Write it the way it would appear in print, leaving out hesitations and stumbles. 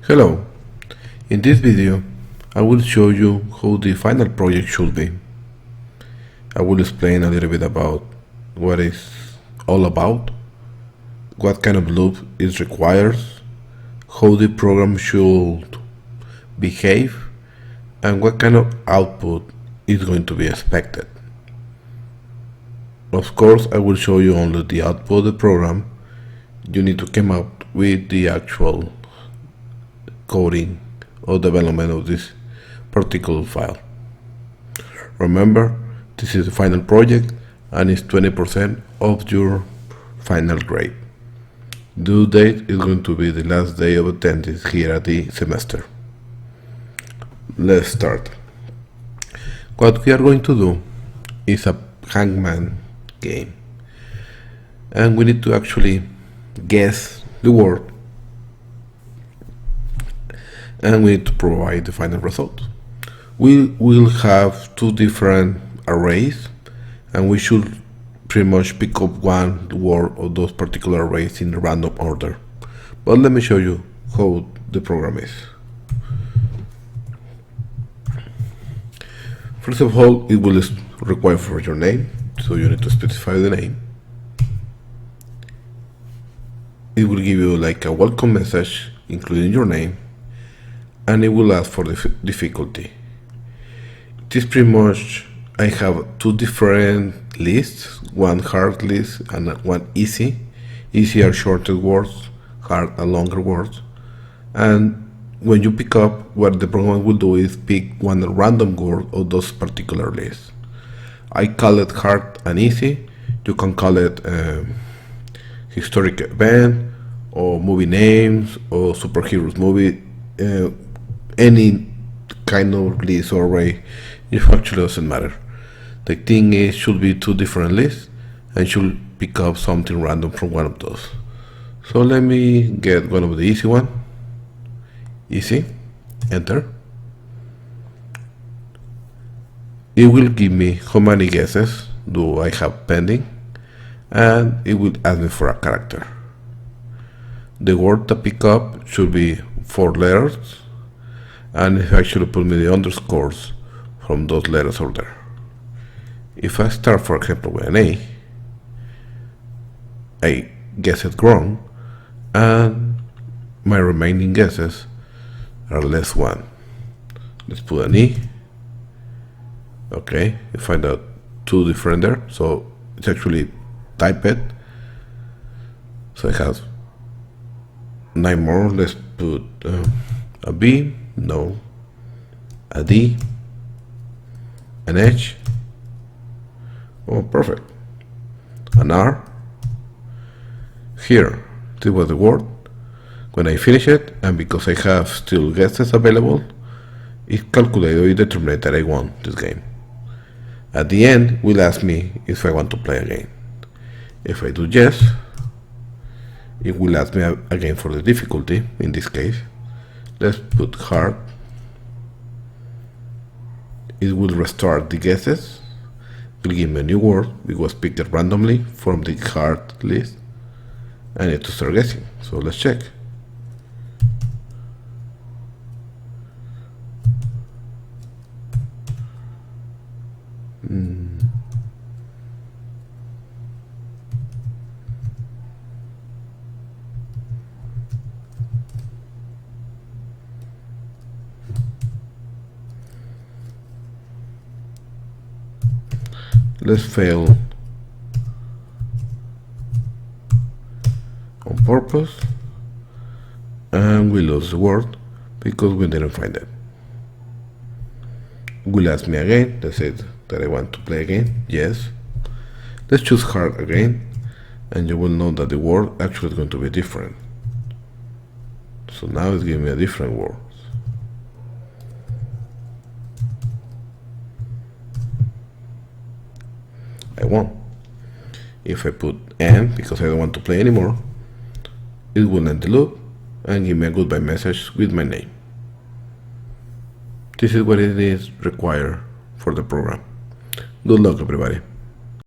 Hello, in this video I will show you how the final project should be. I will explain a little bit about what it's all about, what kind of loop is required, how the program should behave, and what kind of output is going to be expected. Of course, I will show you only the output of the program. You need to come up with the actual coding or development of this particular file. Remember, this is the final project and it's 20% of your final grade. Due date is going to be the last day of attendance here at the semester. Let's start. What we are going to do is a hangman game, and we need to actually guess the word, and we need to provide the final result. We will have two different arrays, and we should pretty much pick up one word of those particular arrays in random order. But let me show you how the program is. First of all, it will require for your name, so you need to specify the name. It will give you like a welcome message including your name, and it will ask for the difficulty. It is pretty much, I have two different lists, one hard list and one easy. Easy are shorter words, hard are longer words. And when you pick up, what the program will do is pick one random word of those particular lists. I call it hard and easy. You can call it historic event or movie names or superheroes movie, any kind of list or array. It actually doesn't matter. The thing is, should be two different lists and should pick up something random from one of those. So let me get one of the easy one. Easy, enter. It will give me how many guesses do I have pending, and it will ask me for a character. The word to pick up should be 4 letters, and it actually put me the underscores from those letters over there. If I start, for example, with an A, I guess it wrong, and my remaining guesses are less 1. Let's put an E. Okay, you find out 2 different there, so it's actually type it. So it has 9 more. Let's put a B, no, a D, an H. Oh, perfect. An R. Here, this was the word. When I finish it, and because I have still guesses available, it calculated or it determined that I won this game. At the end, will ask me if I want to play again. If I do yes, it will ask me again for the difficulty. In this case, let's put hard. It will restart the guesses. It will give me a new word. It was picked randomly from the hard list. I need to start guessing. So let's check. Let's fail on purpose, and we lose the word because we didn't find it. Will ask me again. That's it, that I want to play again. Yes. Let's choose hard again, and you will know that the word actually is going to be different. So now it's giving me a different word. I won. If I put N because I don't want to play anymore, it will end the loop and give me a goodbye message with my name. This is what it is required for the program. Good luck, everybody.